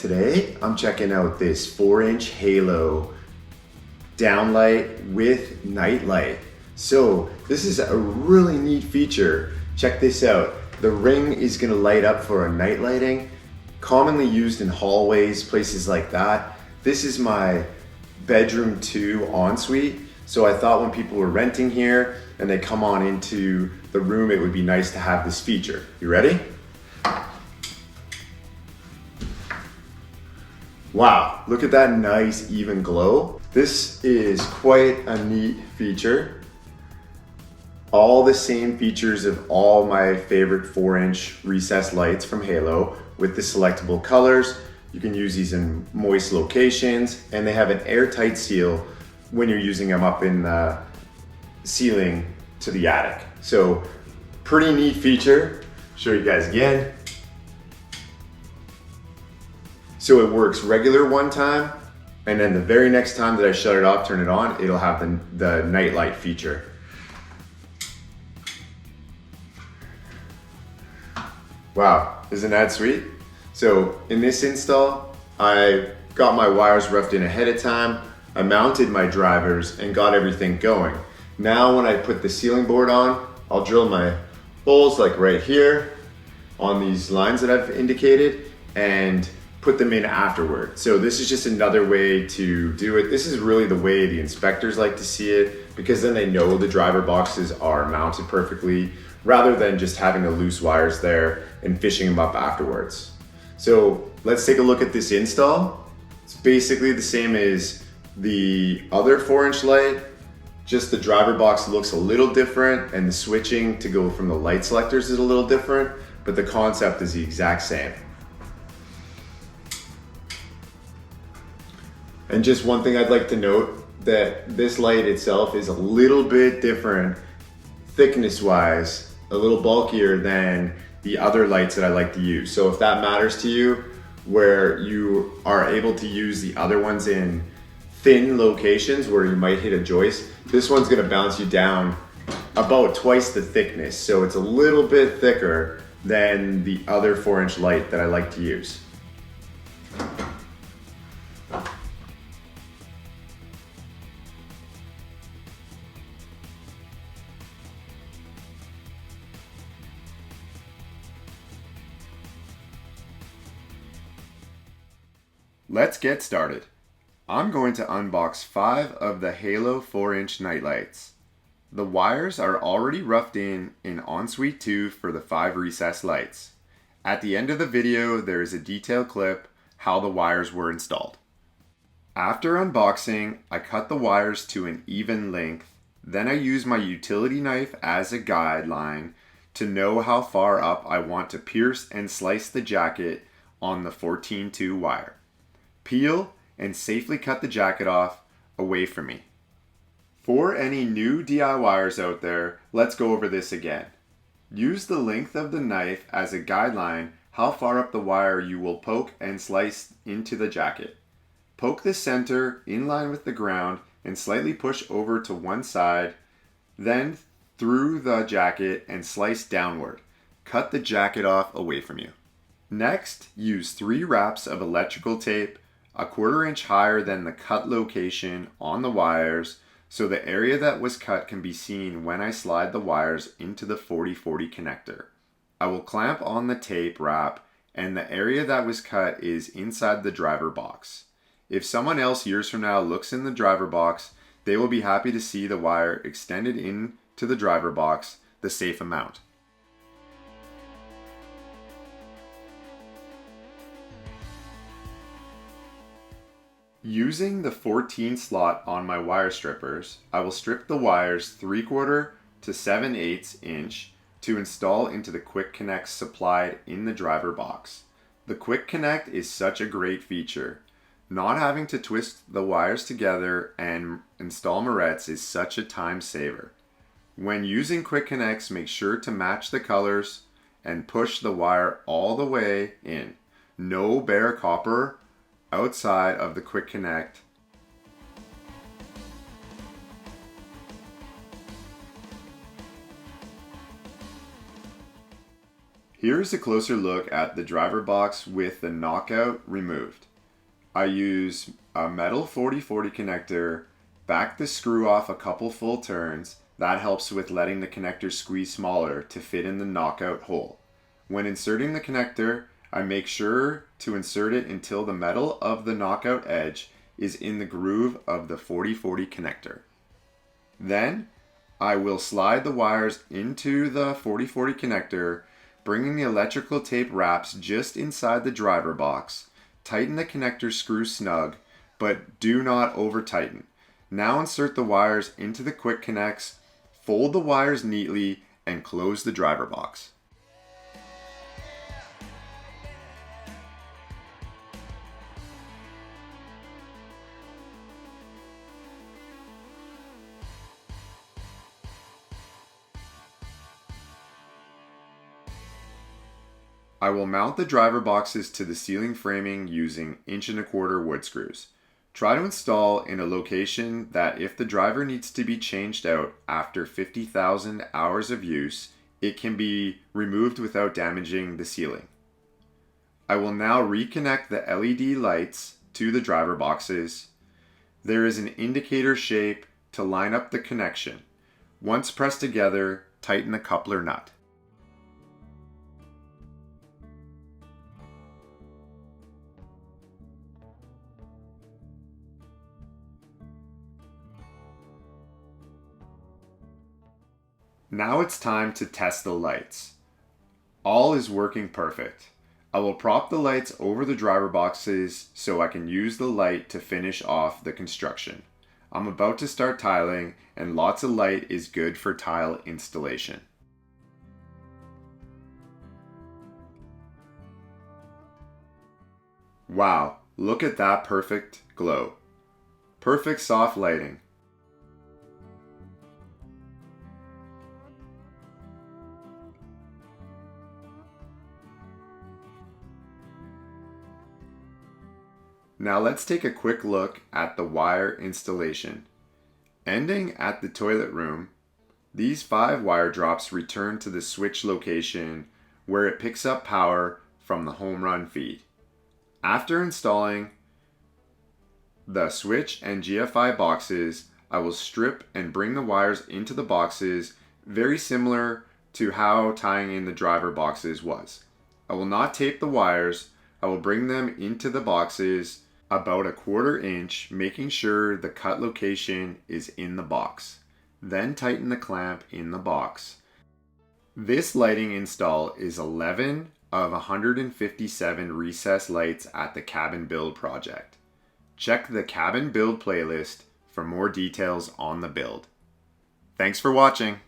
Today I'm checking out this 4-inch halo downlight with night light. So this is a really neat feature. Check this out. The ring is gonna light up for a night lighting, commonly used in hallways, places like that. This is my bedroom 2 ensuite. So I thought when people were renting here and they come on into the room, it would be nice to have this feature. You ready? Wow, look at that nice even glow. This is quite a neat feature. All the same features of all my favorite 4-inch recessed lights from Halo with the selectable colors. You can use these in moist locations, and they have an airtight seal when you're using them up in the ceiling to the attic. So pretty neat feature. Show you guys again. So it works regular one time, and then the very next time that I shut it off, turn it on, it'll have the night light feature. Wow, isn't that sweet? So in this install, I got my wires roughed in ahead of time, I mounted my drivers and got everything going. Now when I put the ceiling board on, I'll drill my holes like right here on these lines that I've indicated and put them in afterward. So this is just another way to do it. This is really the way the inspectors like to see it, because then they know the driver boxes are mounted perfectly rather than just having the loose wires there and fishing them up afterwards. So let's take a look at this install. It's basically the same as the other 4-inch light, just the driver box looks a little different and the switching to go from the light selectors is a little different, but the concept is the exact same. And just one thing I'd like to note, that this light itself is a little bit different thickness wise, a little bulkier than the other lights that I like to use. So if that matters to you, where you are able to use the other ones in thin locations where you might hit a joist, this one's gonna bounce you down about twice the thickness. So it's a little bit thicker than the other 4-inch light that I like to use. Let's get started. I'm going to unbox 5 of the Halo 4-inch nightlights. The wires are already roughed in ensuite 2 for the 5 recessed lights. At the end of the video, there is a detailed clip how the wires were installed. After unboxing, I cut the wires to an even length. Then I use my utility knife as a guideline to know how far up I want to pierce and slice the jacket on the 14-2 wire. Peel and safely cut the jacket off away from me. For any new DIYers out there, let's go over this again. Use the length of the knife as a guideline how far up the wire you will poke and slice into the jacket. Poke the center in line with the ground and slightly push over to one side, then through the jacket and slice downward. Cut the jacket off away from you. Next, use 3 wraps of electrical tape a 1/4 inch higher than the cut location on the wires, so the area that was cut can be seen when I slide the wires into the 40/40 connector. I will clamp on the tape wrap, and the area that was cut is inside the driver box. If someone else years from now looks in the driver box, they will be happy to see the wire extended into the driver box the safe amount. Using the 14 slot on my wire strippers, I will strip the wires 3/4 to 7/8 inch to install into the quick connect supplied in the driver box. The quick connect is such a great feature. Not having to twist the wires together and install morettes is such a time saver. When using quick connects, make sure to match the colors and push the wire all the way in. No bare copper outside of the quick connect. Here's a closer look at the driver box with the knockout removed. I use a metal 40/40 connector, back the screw off a couple full turns. That helps with letting the connector squeeze smaller to fit in the knockout hole. When inserting the connector, I make sure to insert it until the metal of the knockout edge is in the groove of the 40/40 connector. Then, I will slide the wires into the 40/40 connector, bringing the electrical tape wraps just inside the driver box. Tighten the connector screw snug, but do not over tighten. Now insert the wires into the quick connects, fold the wires neatly, and close the driver box. I will mount the driver boxes to the ceiling framing using 1¼ wood screws. Try to install in a location that if the driver needs to be changed out after 50,000 hours of use, it can be removed without damaging the ceiling. I will now reconnect the LED lights to the driver boxes. There is an indicator shape to line up the connection. Once pressed together, tighten the coupler nut. Now it's time to test the lights. All is working perfect. I will prop the lights over the driver boxes so I can use the light to finish off the construction. I'm about to start tiling, and lots of light is good for tile installation. Wow, look at that perfect glow. Perfect soft lighting. Now let's take a quick look at the wire installation. Ending at the toilet room, these 5 wire drops return to the switch location where it picks up power from the home run feed. After installing the switch and GFI boxes, I will strip and bring the wires into the boxes, very similar to how tying in the driver boxes was. I will not tape the wires. I will bring them into the boxes about 1/4 inch, making sure the cut location is in the box. Then tighten the clamp in the box. This lighting install is 11 of 157 recessed lights at the cabin build project. Check the cabin build playlist for more details on the build. Thanks for watching.